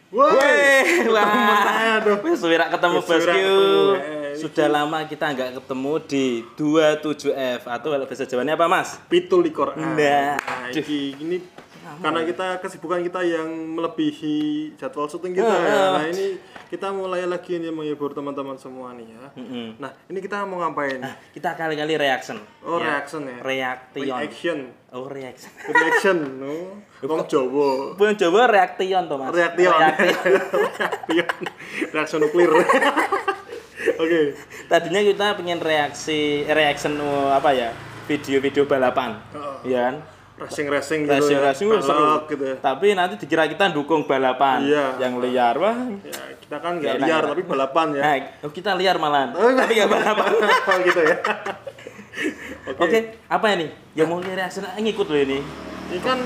Woi, wah, wis suwira ketemu bosku. Sudah Iki. lama kita nggak ketemu di 27F atau kalau bahasa Jawanya apa, Mas? 17. Nah, Ini karena kita kesibukan kita yang melebihi jadwal syuting kita ya. Nah, ini kita mulai lagi nih menghibur teman-teman semua nih ya. Nah, ini kita mau ngapain? Kita kali-kali reaction. Oh, reaction ya. Reaction. Reaction. Oh, reaction. Reaction. No. Wong Jawa. Wong Jawa reaction to, Mas. Reaction. Reaction nuklir. Oke. Tadinya kita pengen reaction apa ya? Video-video balapan. Iya kan? Racing gitu. Racing seru gitu. Tapi nanti dikira kita dukung balapan yang liar. Wah, ya, kita kan nggak liar tapi balapan ya. Nah, kita liar malahan. Tapi nggak balapan. Gitu ya. Oke, apa ini? Yang mau reaction ngikut loh ini. Ini kan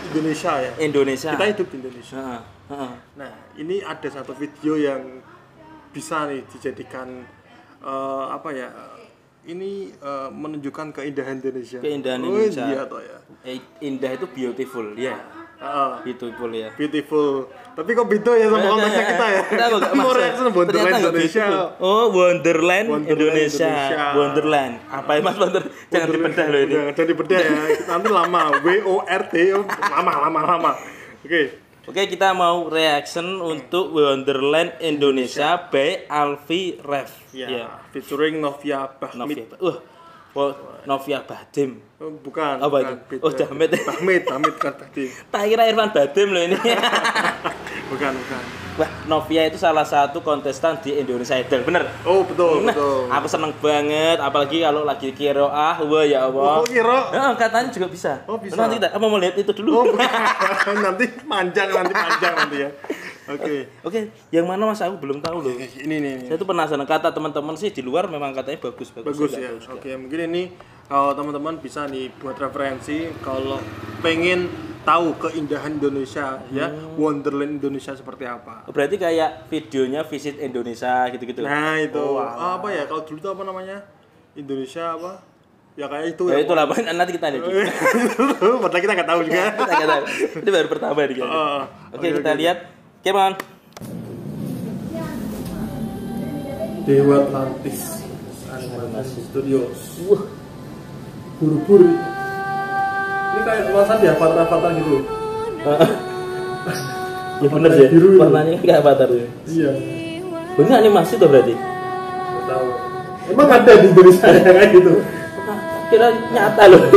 Indonesia ya. Indonesia. Kita hidup di Indonesia. Nah, ini ada satu video yang bisa nih dijadikan apa ya? Ini menunjukkan keindahan Indonesia. Keindahan Indonesia. Iya toh ya. Indah itu beautiful, ya. Beautiful ya. Beautiful. Tapi kok beda ya sama konteksnya kita ya? Kita kok enggak mau reaction Wonderland Indonesia. Oh, Wonderland Indonesia. Wonderland. Apa ya Mas Wonder? Jangan dibedah loh ini. Jangan dibedah ya. Nanti lama. WORD lama. Oke, kita mau reaction untuk Wonderland Indonesia by Alfie Rev. Ya, featuring Novia Bahmid. Novia Badim. Bukan. Apa itu? Oh, Bahmid kan tadi. Tak kira Irfan Badim loh ini. Bukan. Wah, Novia itu salah satu kontestan di Indonesia Idol, bener? Oh, betul. Aku seneng banget, apalagi kalau lagi kiroah, wah ya Allah. Oh, kiro? Katanya juga bisa. Oh, bisa. Nanti kita, apa mau lihat itu dulu? Oh, nanti panjang nanti ya. Oke. Yang mana Mas aku belum tahu loh. Ini. Saya tuh penasaran, kata teman-teman sih di luar memang katanya bagus ya. Oke, mungkin ini kalau teman-teman bisa nih buat referensi kalau pengen tahu keindahan Indonesia ya, Wonderland Indonesia seperti apa. Berarti kayak videonya Visit Indonesia gitu-gitu. Nah, itu. Apa ya? Kalau dulu tuh apa namanya? Indonesia apa? Ya kayak itu ya. Itulah nanti kita lihat. Padahal kita nggak tahu juga. Kita nggak tahu. Ini baru pertama nih. Oke, kita lihat. Come on. Dewa Atlantis Animasi Studios. Buru-buru. Ini kayak luasan ya, avatar gitu. Ya bener sih. Warnanya kayak avatar ya. Iya. Ini animasi tuh berarti. Nggak tahu. Emang ada di Indonesia kayak gitu. Kira nyata loh.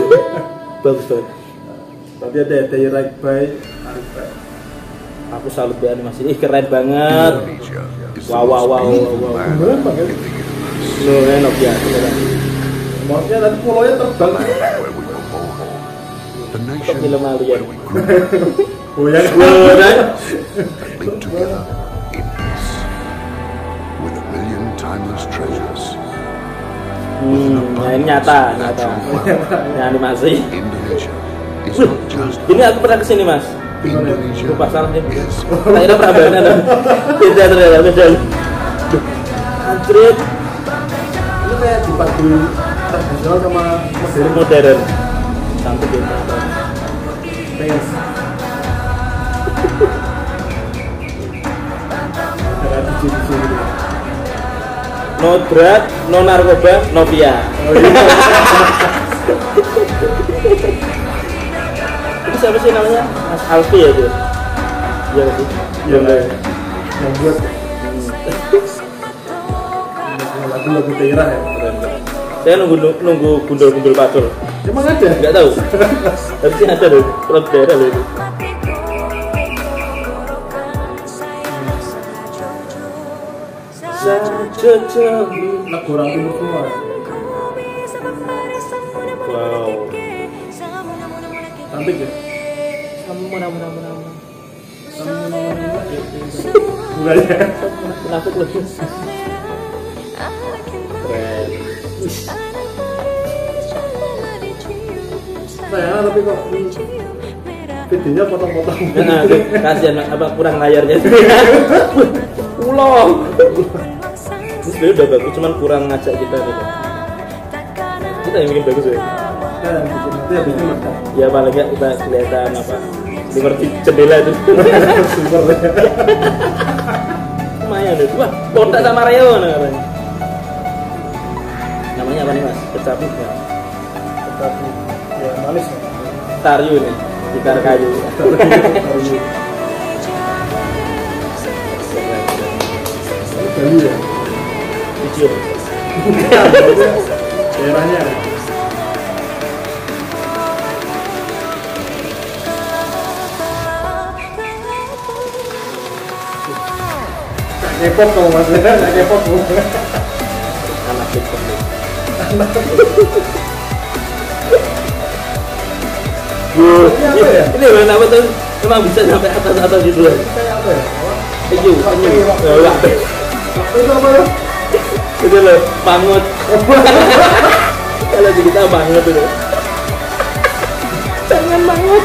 Bagus banget. Tapi ada Direct by Arifai. Aku salut banget animasi. Keren banget. Wow. Beneran banget. Loh, enak ya. Maksudnya tadi pulaunya terbang. Untuk film alien. Goyang. Linked together in peace with a million timeless treasures. Nah, ini nyata. Ini animasi. Indonesia is not just Ini aku pernah kesini Mas. Indonesia Lupa salah nih. is Tak kira Prambanan. Beda ternyata. Anjrit. Ini kayak dipadu tradisional sama Modern. Cantik ya. Pengen. Ada di sini. No drug, no narkoba, no via. Itu siapa sih namanya? Mas Alfi ya dia? Iya sih. Iya lah. Yang buat lagu daerah ya. Saya nunggu gundul patul. Emang ada? Enggak tahu. Tapi sih ada loh, lagu daerah loh itu. Lagu orang timur semua. Wow. Cantik ya? Bukannya? Kenapa loh? Keren. Sayang tapi kok videonya potong-potong. Nah, kasihan apa kurang layarnya. Ulang. Ini sebenarnya udah bagus, cuman kurang ngajak kita nih. Kita yang bikin bagus ya. Kan bikin nanti habisnya makan. Ya paling nggak kita kelihatan apa seperti jendela itu. Super. Lumayan deh. Wah, kotak sama rayon katanya. Namanya apa nih mas? Kecapi ya? Tapi ya manis ya. Taryu nih, gitar kayu. Ini Bali ya. Video. Daerahnya. K-pop kamu mas, K-pop. Anak TikTok nih. Ini mana apa tuh? Emang bisa sampai atas gitu loh. Kayak apa ya? Penyu. Itu apa ya? Itu loh, mangut. Kalau di kita mangut itu. Jangan mangut.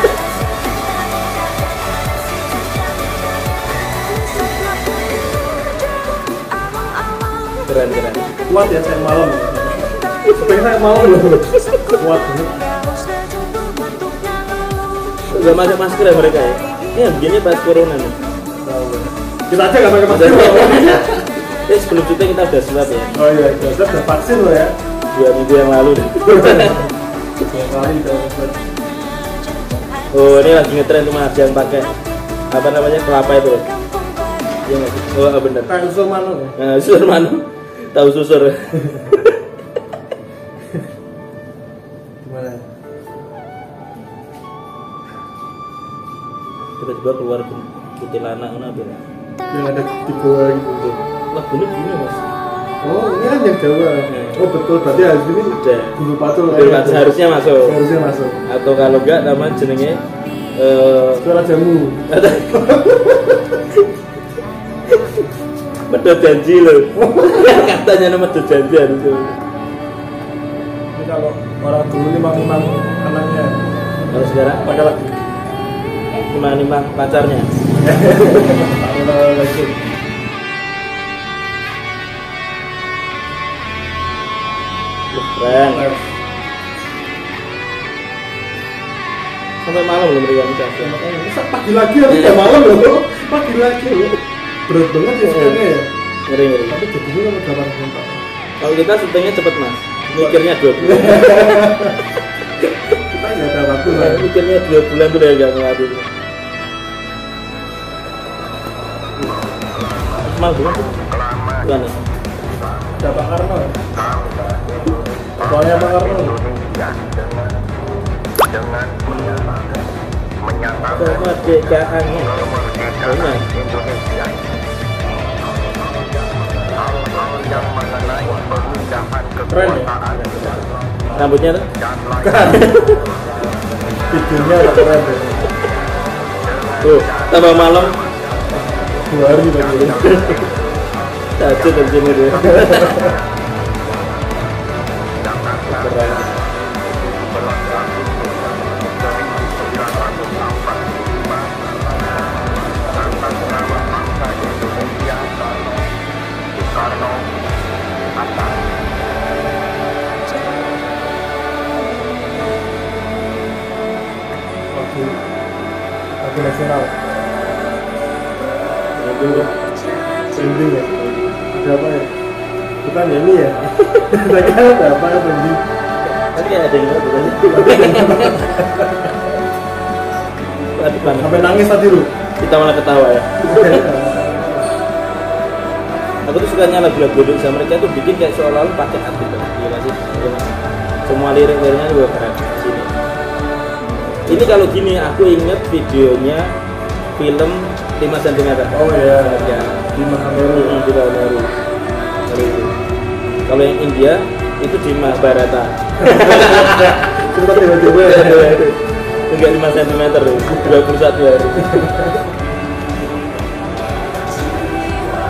Keren. Kuat ya saya malam. Seperti saya malam loh. Kuat banget. Udah pakai masker ya mereka ya? Ini begini pas corona nih. Kita aja nggak pakai masker. Sebelum syuting kita udah swab ya. Oh iya, kita udah vaksin loh ya. 2 minggu yang lalu deh. 2 kali kita vaksin. Oh ini lagi ngetren tuh mas, jangan pakai apa namanya kelapa itu loh. Iya nggak sih? Oh bener. Kayak usul manu ya. Nah, susur mana? Tahu susur. Gimana? Tiba-tiba keluar kuntilanak apa ya? Yang ada di goa gitu. Wah bener gini mas. Oh ini kan yang Jawa. Oh betul, berarti harus ini Udah. Gunung Patul. Harusnya masuk. Harusnya masuk. Atau kalau enggak nama jenenge Suara jamu. Medot janji loh. Katanya nama medot janji harus itu. Ini kalau orang dulu nimang-nimang anaknya. Kalau sekarang Pakai lagi. nimang pacarnya. Lagi. Keren. Sampai malam belum mereka nikah. Masa pagi lagi harus jam malam loh. Pagi lagi loh. Berat banget ya sebenarnya ya. Ngeri. Tapi jadinya kan udah bareng kontak. Kalau kita syutingnya cepet mas. Mikirnya 2 bulan. Kita nggak ada waktu lah. Mikirnya 2 bulan tuh udah gak ngelatih. Mal bukan? Bukan ya? Ada Pak Karno. Soalnya Pak Karno. Kemerdekaannya banyak. Keren ya? Rambutnya tuh? Videonya agak keren deh. Tuh, tambah malam 2 hari lagi. tajud dari sini deh. Keren. Lagu nasional. Trending ya. Ada apa ya? Bukan ya ini ya. Saya kira ada apa ya trending. Tapi ada yang nggak betul. Sampai nangis tadi lu. Kita malah ketawa ya. Aku tuh sukanya lagu-lagu Indonesia mereka tuh bikin kayak seolah-olah pakai hati gitu. Iya nggak sih? Iya nggak sih? Semua lirik-liriknya juga keren di sini. Ini kalau gini aku inget videonya film 5 cm. Oh iya. Ya. Di Mahameru. Di Mahameru. Kalau yang India itu di Mahabharata. Sempat tiba-tiba ya. Enggak 5 cm 21 hari.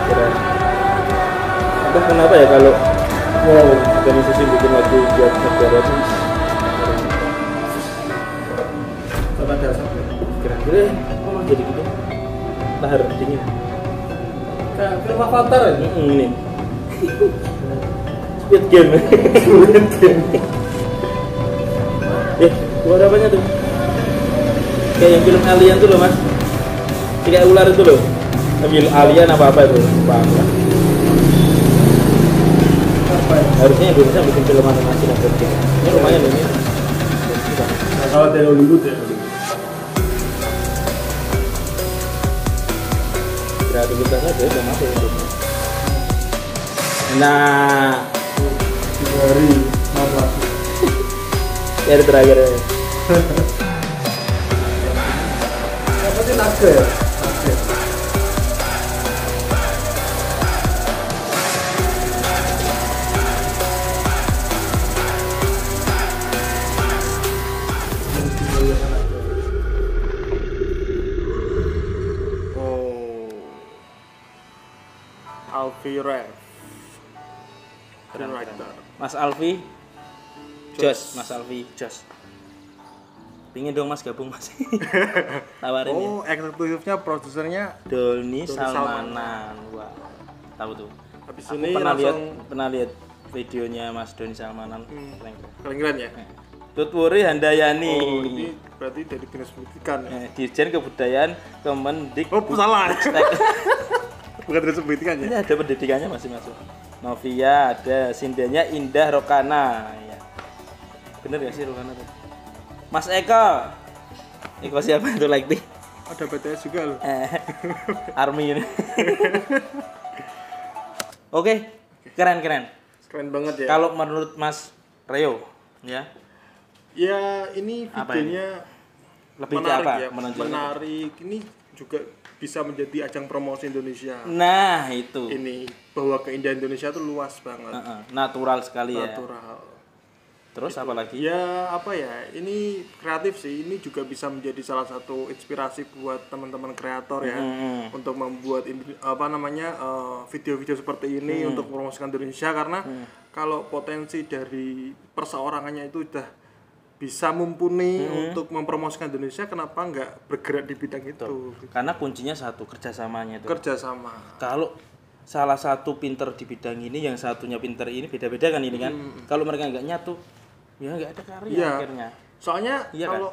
Keren. Entah kenapa ya kalau Wow. organisasi bikin lagu buat negara itu Sama dasar. kira-kira oh, jadi gitu lahar dingin. Kayak film Avatar ya. Ini Squid Game. Squid Game. Keluar apanya tuh? Kayak yang film Alien tuh loh mas, kayak ular itu loh, film Alien apa itu, paham lah. Harusnya Indonesia bikin film animasi dan sebagainya. Ini lumayan ini. Kalau dari Hollywood ya. Kreativitasnya dia udah masuk Indonesia. Nah, 3 hari 16. ya terakhir ya. Apa sih naga ya? Naga. Alfie Rev, screenwriter. Mas Alfi, Jos, Mas Alfi, Jos. Pingin dong mas gabung mas, tawarin ya. Oh, eksekutifnya, produsernya Doni Salmanan, wah, tahu tuh. habis Aku ini pernah lihat videonya Mas Doni Salmanan, keren ya. Tutwuri Handayani. Oh, ini berarti dari dinas pendidikan ya. Dirjen Kebudayaan Kemendikbud. Oh, salah. Bukan dinas pendidikan ya. Ini ada pendidikannya masih masuk. Novia ada, Sindanya Indah Rokana. Ya. Bener gak sih Rokana tuh? Mas Eko siapa itu like Ada BTS juga loh. Army ini. Oke, keren. Keren banget ya. Kalau menurut Mas Reo, ya. Ya, ini Apa videonya Lebih ke menarik apa? ya. Menonjolkan. Menarik. Ini juga bisa menjadi ajang promosi Indonesia. Nah, itu. Ini bahwa keindahan Indonesia itu luas banget. Natural sekali ya. Natural. Terus apa lagi? Ya apa ya, ini kreatif sih, ini juga bisa menjadi salah satu inspirasi buat teman-teman kreator ya, untuk membuat video-video seperti ini untuk mempromosikan Indonesia, karena kalau potensi dari perseorangannya itu udah bisa mumpuni untuk mempromosikan Indonesia, kenapa nggak bergerak di bidang itu? Karena kuncinya satu, kerjasamanya itu. Kerjasama. Kalau salah satu pinter di bidang ini, yang satunya pinter ini, beda-beda kan ini kan. Kalau mereka nggak nyatu, ya nggak ada karya akhirnya. Soalnya Iya kalau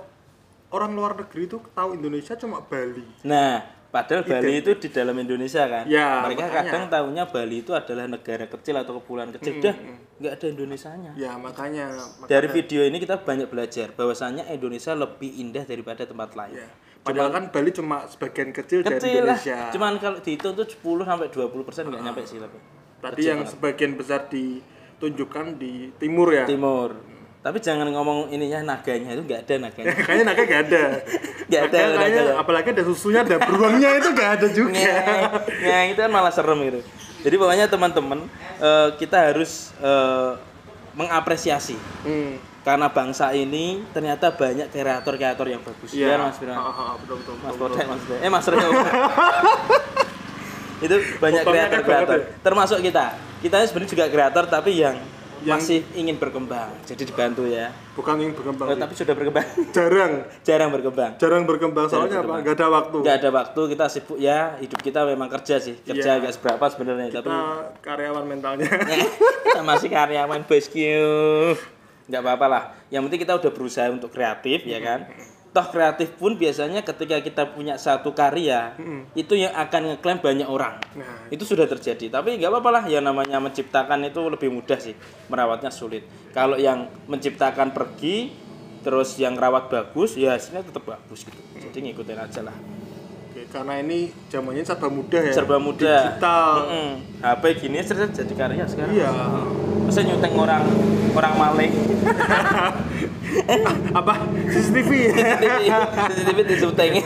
orang luar negeri itu tahu Indonesia cuma Bali. Nah, padahal Bali itu di dalam Indonesia kan. Ya, mereka makanya. kadang tahunya Bali itu adalah negara kecil atau kepulauan kecil. Udah nggak ada Indonesianya. Ya makanya Dari video ini kita banyak belajar bahwasannya Indonesia lebih indah daripada tempat lain. ya. Padahal kan Bali cuma sebagian kecil dari Kecil lah. Indonesia. Cuman kalau dihitung tuh 10-20% nggak nyampe sih tapi. Tadi yang sebagian besar ditunjukkan di timur ya. Timur. Tapi jangan ngomong ininya naganya, itu nggak ada naganya. Kayaknya naga nggak ada. Nggak ada Naga kayaknya, naga. apalagi ada susunya, ada beruangnya itu nggak ada juga. Nah, itu kan malah serem gitu. Jadi pokoknya teman-teman kita harus mengapresiasi. Karena bangsa ini ternyata banyak kreator-kreator yang bagus. Iya, Mas Firman. betul. Mas Botek, Mas Reo. Itu banyak Potongnya kreator-kreator. kan banget Termasuk kita. Kita sebenarnya juga kreator tapi yang masih ingin berkembang. Jadi dibantu ya. Bukan yang berkembang. Tapi sudah berkembang. Jarang berkembang. Soalnya apa? Nggak ada waktu. Nggak ada waktu, kita sibuk ya. Hidup kita memang kerja sih. Kerja nggak seberapa sebenarnya. Kita Tapi karyawan mentalnya. kita masih karyawan bosku. Nggak apa-apa lah. Yang penting kita udah berusaha untuk kreatif ya kan. Toh kreatif pun biasanya ketika kita punya satu karya, itu yang akan ngeklaim banyak orang. Nah, Itu sudah terjadi. Tapi nggak apa-apa lah. Yang namanya menciptakan itu lebih mudah sih. Merawatnya sulit. Kalau yang menciptakan pergi, terus yang rawat bagus, ya hasilnya tetap bagus gitu. Jadi ngikutin aja lah. Oke, karena ini zamannya serba mudah ya. Serba mudah. Digital. HP gini terus jadi karya sekarang. Iya. Masa nyuteng orang maling. Apa? CCTV. CCTV disutengin.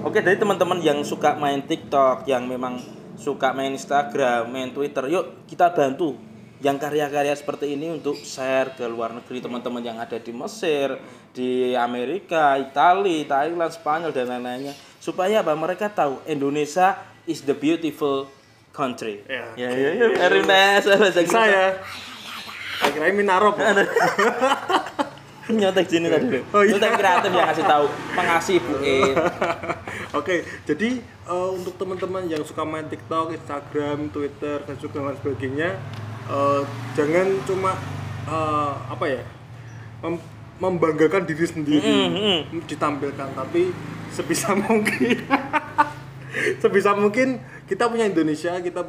Oke. Jadi teman-teman yang suka main TikTok, yang memang suka main Instagram, main Twitter, yuk kita bantu yang karya-karya seperti ini untuk share ke luar negeri, teman-teman yang ada di Mesir, di Amerika, Italia, Thailand, Spanyol dan lain-lainnya, supaya apa? Mereka tahu Indonesia is the beautiful country. Ya. Very nice. Bisa ya. Saya kira Minarop. Nyontek sini tadi. Oh, iya. Nyontek kreatif yang ngasih tahu, pengasih Bu E. Oke, jadi untuk teman-teman yang suka main TikTok, Instagram, Twitter, Facebook dan lain sebagainya, jangan cuma membanggakan diri sendiri ditampilkan, tapi sebisa mungkin sebisa mungkin kita punya Indonesia, kita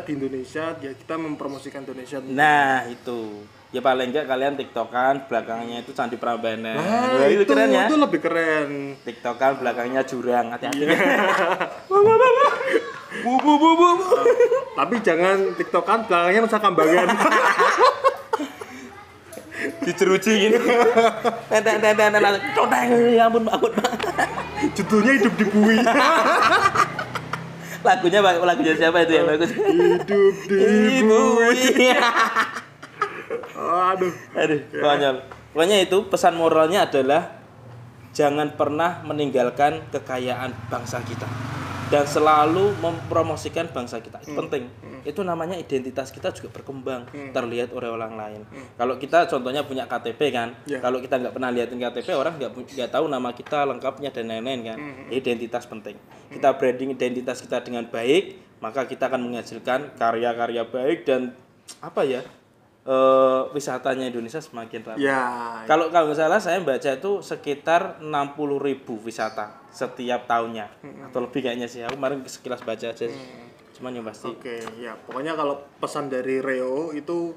di Indonesia, ya kita mempromosikan Indonesia. Nah itu ya paling enggak kalian tiktokan belakangnya itu Candi Prambanan. Nah, itu keren ya, itu lebih keren. tiktokan belakangnya jurang, hati-hati. Tapi jangan tiktokan belakangnya Nusa Kambangan. Diceruci gitu. Tenten coteng, ya ampun ampun. Judulnya Hidup di Bumi. Lagunya siapa itu yang bagus? Hidup di Bumi. Aduh, konyol. Pokoknya itu pesan moralnya adalah jangan pernah meninggalkan kekayaan bangsa kita dan selalu mempromosikan bangsa kita. Itu penting. Itu namanya identitas kita juga berkembang, terlihat oleh orang lain. Kalau kita contohnya punya KTP kan, kalau kita nggak pernah liatin KTP, orang nggak tahu nama kita lengkapnya dan lain-lain kan. Identitas penting. Kita branding identitas kita dengan baik, maka kita akan menghasilkan karya-karya baik dan wisatanya Indonesia semakin ramai. Kalau nggak salah saya baca itu sekitar 60.000 wisata setiap tahunnya atau lebih kayaknya sih. Aku kemarin sekilas baca aja. Cuman yang pasti. Oke, ya pokoknya kalau pesan dari Reo itu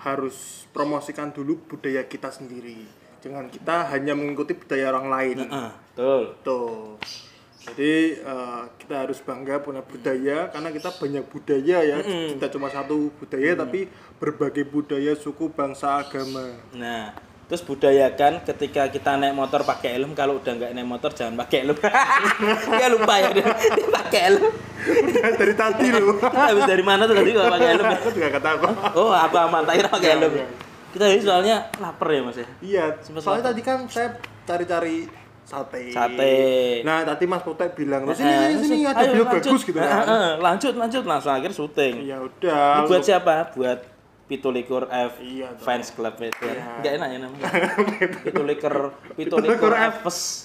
harus promosikan dulu budaya kita sendiri. Jangan kita hanya mengikuti budaya orang lain. Betul. Tuh. Jadi kita harus bangga punya budaya karena kita banyak budaya ya. Kita cuma satu budaya tapi berbagai budaya, suku, bangsa, agama. Nah, terus budayakan ketika kita naik motor pakai helm, kalau udah nggak naik motor jangan pakai helm. Nggak lupa ya dia pakai helm. Dari tadi loh. Habis dari mana tuh tadi kalau pakai helm? Aku juga kata aku. Oh, apa aman tak kira pakai helm. Kita ini soalnya lapar ya Mas ya. Iya, soalnya tadi kan saya cari-cari sate. Nah, tadi Mas Potek bilang, sini ada video bagus gitu kan. Lanjut langsung akhir syuting. Ya udah. Ini buat siapa? Buat Pitulikur F fans club itu. Iya. Enggak enak ya namanya. Pitulikur F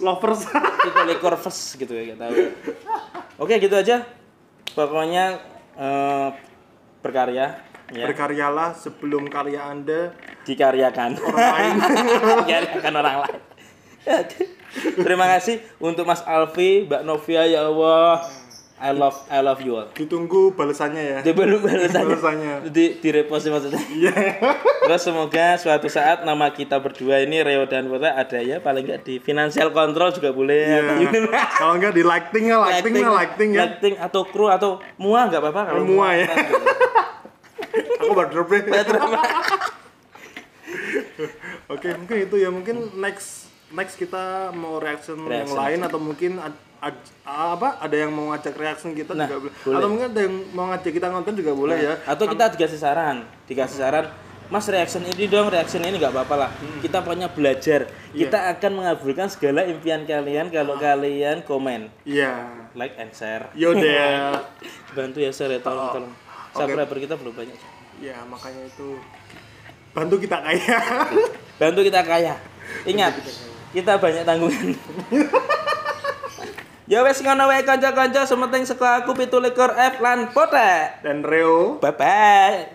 lovers. Pitulikur F gitu ya, enggak tahu. Oke, gitu aja. Pokoknya berkarya ya. Berkaryalah sebelum karya Anda dikaryakan orang lain. Dikaryakan orang lain. Terima kasih untuk Mas Alfi, Mbak Novia, ya Allah. I love you all. Ditunggu balasannya ya. Balasannya. Di repost maksudnya. Iya. Terus semoga suatu saat nama kita berdua ini Reo dan Potek ada ya, paling enggak di financial control juga boleh. Kalau enggak di lighting ya. Lighting atau kru atau mua enggak apa-apa kalau mua ya. Aku backdrop deh. Oke, mungkin itu ya, mungkin next kita mau reaction yang lain atau mungkin ada yang mau ngajak reaction kita juga boleh. Atau mungkin ada yang mau ngajak kita nonton juga boleh ya. Atau kita dikasih saran, Mas reaction ini dong, reaction ini nggak apa-apa lah. Kita pokoknya belajar. Kita akan mengabulkan segala impian kalian kalau kalian komen. Like and share. Yaudah. Bantu ya share ya, tolong. Subscriber kita belum banyak. Ya makanya itu bantu kita kaya. Bantu kita kaya. Ingat, kita banyak tanggungan. Ya wes ngono wae kanca-kanca, sementing saka aku Pitulikur F lan Potek dan Reo. Bye bye.